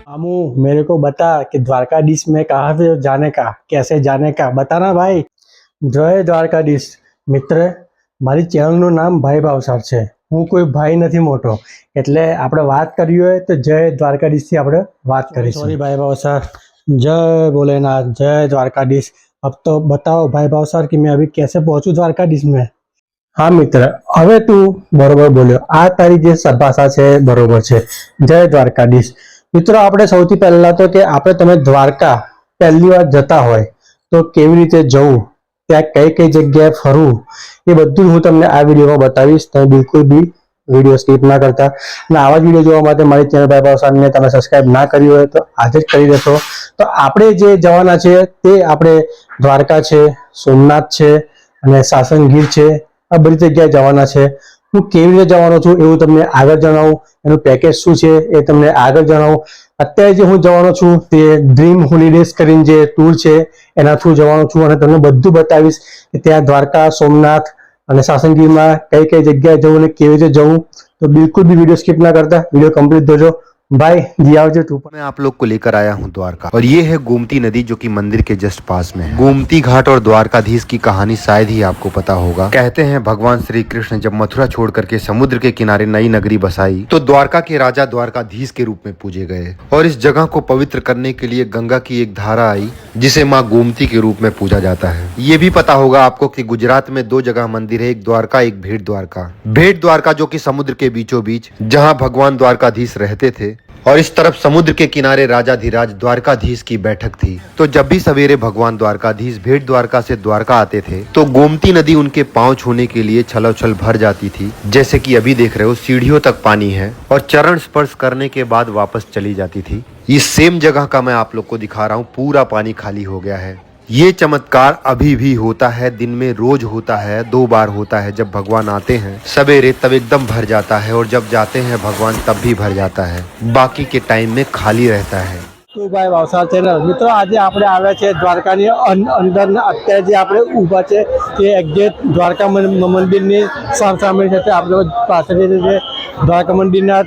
मामू मेरे को बता कि द्वारकाधीश में कहाँ से जाने का, कैसे जाने का, बताना भाई। जय द्वारकाधीश મિત્ર, મારી ચેનલનું નામ ભાઈ ભાવસાર છે. હું કોઈ ભાઈ નથી મોટો, એટલે આપણે વાત કરવી હોય તો જય દ્વારકાધીશથી આપણે વાત કરીશું. સોરી ભાઈ ભાવસાર, જય भोलेनाथ, जय द्वारकाधीश. अब तो बताओ भाई भावसार कि मैं अभी कैसे पहुंचूं द्वारकाधीश में. હા મિત્ર, હવે તું બરોબર બોલ્યો. આ તારી જે ભાષા છે બરોબર છે. જય દ્વારકાધીશ. મિત્રો, આપણે સૌથી પહેલા તો કે આપણે તમે દ્વારકા પહેલી વાર જતા હોય તો કેવી રીતે જવું, ત્યાં કઈ કઈ જગ્યાએ ફરવું, એ બધું હું તમને આ વિડીયોમાં બતાવીશ. તમે બિલકુલ બી વિડીયો સ્કીપ ના કરતા. અને આવા જ વિડીયો જોવા માટે મારી ચેનલ ભાઈ ભાવસારને તમે સબસ્ક્રાઇબ ના કરી હોય તો આજે જ કરી દેશો. તો આપણે જે જવાના છે તે આપણે દ્વારકા છે, સોમનાથ છે અને સાસણગીર છે, આ બધી જગ્યાએ જવાના છે. હું કેવી રીતે જવાનો છું એવું તમને આગળ જણાવું, એનું પેકેજ શું છે એ તમને આગળ જણાવું. અત્યારે જે હું જવાનો છું તે ડ્રીમ હોલિડેઝ કરીને જે ટૂર છે એના થ્રુ જવાનો છું અને તમને બધું બતાવીશ કે ત્યાં દ્વારકા, સોમનાથ અને સાસણગીરમાં કઈ કઈ જગ્યાએ જવું અને કેવી રીતે જવું. તો બિલકુલ भी वीडियो स्किप ना करता, वीडियो कंप्लीट दोजो. भाई दिया तू मैं आप लोग को लेकर आया हूँ द्वारका, और ये है गोमती नदी जो कि मंदिर के जस्ट पास में है. गोमती घाट और द्वारकाधीश की कहानी शायद ही आपको पता होगा. कहते हैं भगवान श्री कृष्ण जब मथुरा छोड़ करके समुद्र के किनारे नई नगरी बसाई तो द्वारका के राजा द्वारकाधीश के रूप में पूजे गए, और इस जगह को पवित्र करने के लिए गंगा की एक धारा आई जिसे माँ गोमती के रूप में पूजा जाता है. ये भी पता होगा आपको कि गुजरात में दो जगह मंदिर है, एक द्वारका एक भेट द्वारका. भेट द्वारका जो कि समुद्र के बीचों बीच जहाँ भगवान द्वारकाधीश रहते थे, और इस तरफ समुद्र के किनारे राजाधिराज द्वारकाधीश की बैठक थी. तो जब भी सवेरे भगवान द्वारकाधीश भेट द्वारका से द्वारका आते थे तो गोमती नदी उनके पांव छूने के लिए छलोछल भर जाती थी. जैसे कि अभी देख रहे हो सीढ़ियों तक पानी है, और चरण स्पर्श करने के बाद वापस चली जाती थी. इस सेम जगह का मैं आप लोग को दिखा रहा हूँ, पूरा पानी खाली हो गया है. ये चमत्कार अभी भी होता है, दिन में रोज होता है, 2 बार होता है. जब भगवान आते हैं सवेरे तब एकदम भर जाता है, और जब जाते हैं भगवान तब भी भर जाता है. बाकी के टाइम में खाली रहता है. તો ભાઈ ભાવસાર ચેનલ મિત્રો, આજે આપણે આવ્યા છે દ્વારકાની અંદર. અત્યારે જે આપણે ઊભા છે તે એક્ઝેક્ટ દ્વારકા મંદિરની સામે છે. આપણે પાછળ જે દ્વારકા મંદિરના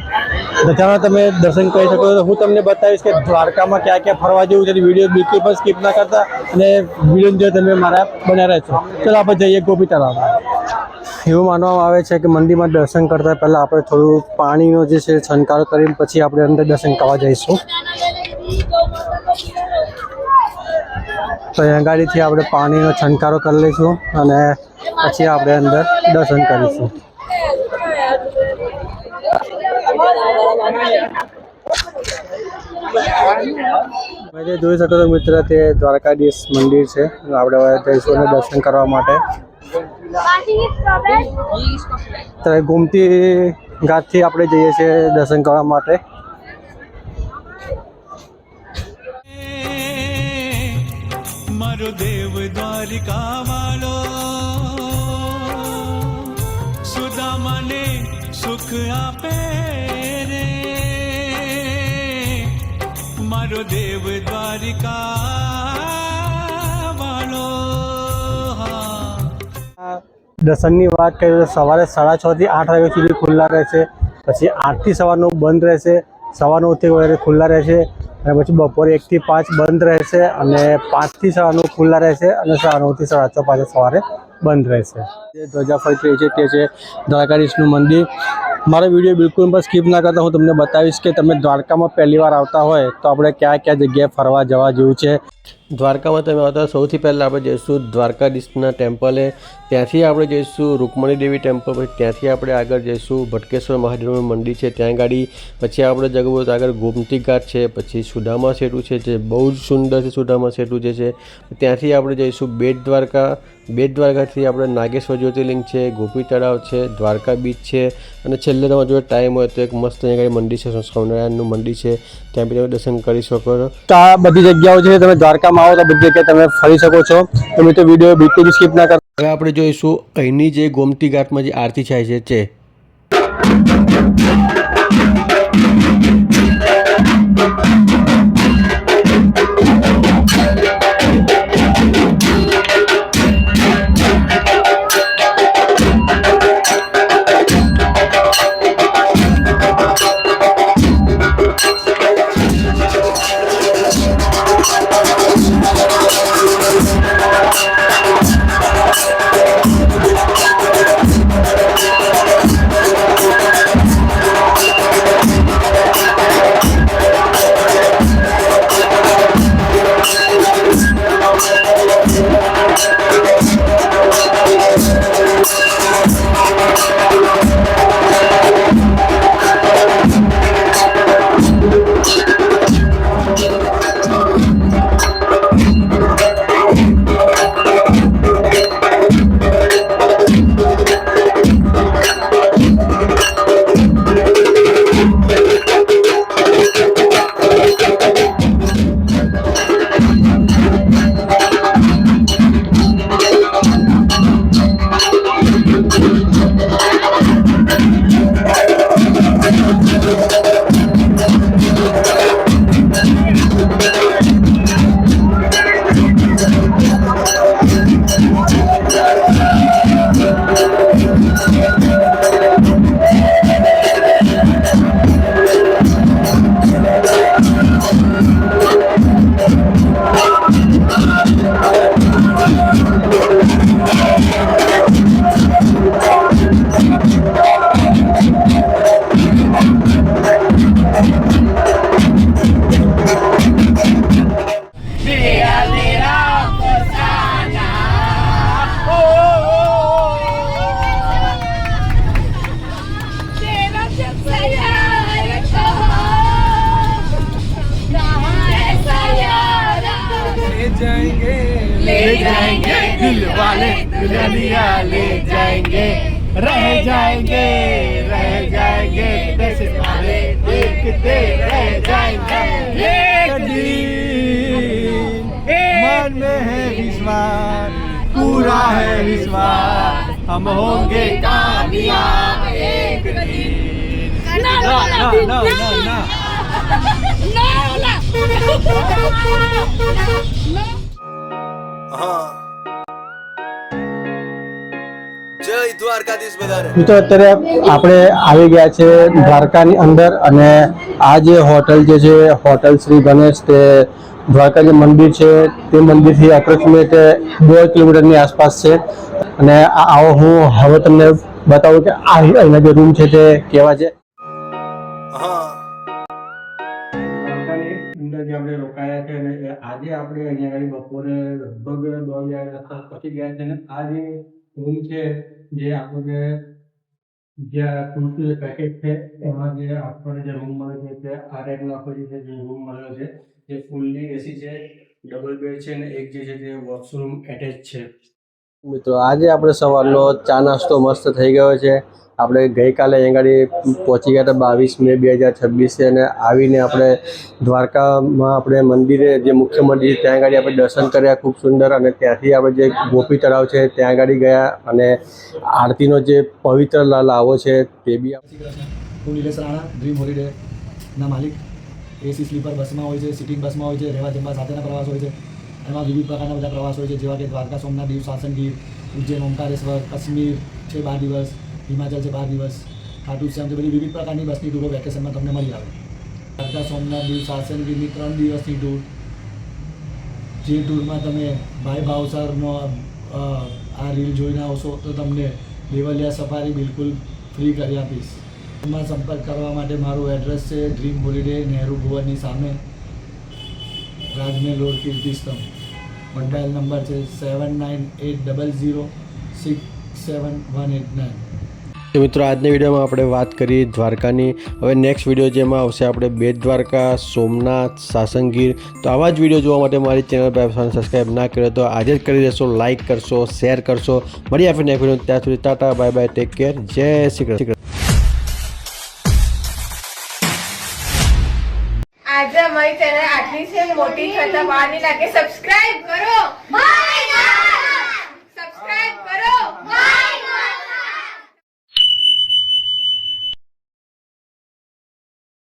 ધજાના તમે દર્શન કરી શકો છો. હું તમને બતાવીશ કે દ્વારકામાં ક્યાં ક્યાં ફરવા જેવું છે. વિડીયો બિલકુલ પણ સ્કીપ ના કરતા અને વિડીયો જો તમે મારા બન્યા રહેશો. ચાલો આપણે જઈએ ગોપી તળાવ. એવું માનવામાં આવે છે કે મંદિરમાં દર્શન કરતાં પહેલાં આપણે થોડું પાણીનો જે છે છંટકાવ કરીને પછી આપણે અંદર દર્શન કરવા જઈશું. તો અહીંયા ગાડીથી આપણે પાણીનો છંટકારો કરી લઈશું અને પછી આપણે અંદર દર્શન કરીશું. તમે જોઈ શકો છો મિત્ર, તે દ્વારકાધીશ મંદિર છે. આપણે હવે જઈશું અને દર્શન કરવા માટે. તો ગોમતી ઘાટથી આપણે જઈએ છીએ દર્શન કરવા માટે. મારો દેવ દ્વારિકા વાળો સુદામાને સુખ આપે રે, મારો દેવ દ્વારિકા વાળો. દર્શનની વાત કરીએ તો સવારે 6:30 થી 8 વાગ્યા સુધી ખુલ્લા રહેશે. પછી 8 થી સવારનું બંધ રહેશે, સવા 9 થી ખુલ્લા રહેશે, અને પછી બપોરે 1 થી 5 બંધ રહેશે, અને 5 થી સવારનું ખુલ્લા રહેશે, અને 9 થી 6:30 પાછા સવારે બંધ રહેશે. જે ધ્વજા ફરતી રહી છે તે છે દ્વારકાધીશનું મંદિર. મારો વિડીયો બિલકુલ પણ સ્કીપ ના કરતા હું તમને બતાવીશ કે તમે દ્વારકામાં પહેલી વાર આવતા હોય તો આપણે ક્યાં ક્યાં જગ્યાએ ફરવા જવા જેવું છે. દ્વારકામાં તમે આવતા સૌથી પહેલાં આપણે જઈશું દ્વારકાધીશના ટેમ્પલે. ત્યાંથી આપણે જઈશું રૂકમણી દેવી ટેમ્પલ. પછી ત્યાંથી આપણે આગળ જઈશું ભટકેશ્વર મહાદેવનું મંદિર છે ત્યાં ગાડી. પછી આપણે જગવું તો આગળ ગોમતી ઘાટ છે. પછી સુદામા સેતુ છે જે બહુ જ સુંદર છે. સુદામા સેતુ જે છે ત્યાંથી આપણે જઈશું બેટ દ્વારકા. બેટ દ્વારકાથી આપણે નાગેશ્વર જ્યોતિર્લિંગ છે, ગોપી તળાવ છે, દ્વારકા બીચ છે, અને છેલ્લે તમારા જોડે ટાઈમ હોય તો એક મસ્ત અહીંયા મંદિર છે, સ્વામિનારાયણનું મંદિર છે, ત્યાં બી તમે દર્શન કરી શકો છો. તો આ બધી જગ્યાઓ છે, તમે દ્વારકામાં આવો તો બધી જગ્યાએ તમે ફરી શકો છો. તમે તો વિડીયો બિલકુલ સ્કીપ ના કરો. હવે આપણે જોઈશું અહીંની જે ગોમતી ઘાટમાં જે આરતી થાય છે. जाएंगे दिल वाले दुल्हनिया ले जाएंगे रह जाएंगे देश वाले देखते रह जाएंगे एक दिन मन में है विश्वास पूरा है विश्वास हम होंगे कामयाब एक दिन ना જય દ્વારકાધીશ બધાને. મિત્રો અત્યારે આપણે આવી ગયા છે દ્વારકાની અંદર અને આ જે હોટલ જે છે હોટલ શ્રી ગણેશ તે દ્વારકા જે મંદિર છે તે મંદિરથી અપ્રોક્સિમેટ 2 કિલોમીટરની આસપાસ છે અને આવો હું હવે તમને બતાવું કે અહીંના જે રૂમ છે તે કેવા છે. હા દ્વારકાની અંદર જે આપણે રોકાયા છે અને આજે આપણે અહીંયા આગળ બપોરે લગભગ 2 વાગ્યા પછી ગયા છે અને આ જે રૂમ છે જે આપણને જે ખુરશી પેકેજ છે એમાં જે આપણને જે રૂમ મળે છે તે આ ટાઈપનો આખો જે રૂમ મળ્યો છે જે ફૂલ્લી એસી છે ડબલ બેડ છે અને એક જે છે તે વોશરૂમ એટેચ છે. મિત્રો આજે આપણે સવારનો ચા નાસ્તો મસ્ત થઈ ગયો છે. આપણે ગઈકાલે અહીં આગળ પહોંચી ગયા હતા 22 મે 2026 છે અને આવીને આપણે દ્વારકામાં આપણે મંદિરે જે મુખ્ય મંદિર ત્યાં આગળ આપણે દર્શન કર્યા ખૂબ સુંદર અને ત્યાંથી આપણે જે ગોપી તળાવ છે ત્યાં આગળ ગયા અને આરતીનો જે પવિત્ર લાવો છે તે બી હું નિલેશ રાણા ડ્રીમ હોલિડેના માલિક. એસી સ્લીપર બસમાં હોય છે, સિટિંગ બસમાં હોય છે, રહેવા જમવા સાથેના પ્રવાસ હોય છે. એમાં વિવિધ પ્રકારના બધા પ્રવાસ હોય છે જેવા કે દ્વારકા, સોમનાથ, દીવ, સાસણગીર, ઉજ્જૈન, ઓમકારેશ્વર, કાશ્મીર છે 12 દિવસ, હિમાચલ છે 12 દિવસ, ખાટુ શ્યામ છે, બધી વિવિધ પ્રકારની બસની ટૂરો વેકેશનમાં તમને મળી આવે. દ્વારકા, સોમનાથ, દીવ, સાસણગીરની 3 દિવસની ટૂર, જે ટૂરમાં તમે ભાઈ ભાવસારનો આ રીલ જોઈને આવશો તો તમને દેવલિયા સફારી બિલકુલ ફ્રી કરી આપીશ. એમાં સંપર્ક કરવા માટે મારું એડ્રેસ છે ડ્રીમ હોલિડે, નહેરુ ભુવનની સામે, રાજમહેલ રોડ, કીર્તિસ્તંભ. મોબાઈલ નંબર છે 7980067189. તો મિત્રો આજની વિડીયોમાં આપણે વાત કરી દ્વારકાની. હવે નેક્સ્ટ વિડીયો જેમાં આવશે આપણે બેટ દ્વારકા, સોમનાથ, સાસણગીર. તો આવા જ વિડીયો જોવા માટે મારી ચેનલ પર સબસ્ક્રાઈબ ના કર્યો તો આજે જ કરી દેશો, લાઇક કરશો, શેર કરશો. મળી આપણે નેક્સ્ટ વિડીયો. ત્યાં સુધી Tata, bye bye, take care, જય શ્રી કૃષ્ણ. આજે અમારી ચેનલ આટલી છે મોટી થતા વાર નહીં લાગે. સબસ્ક્રાઇબ કરો.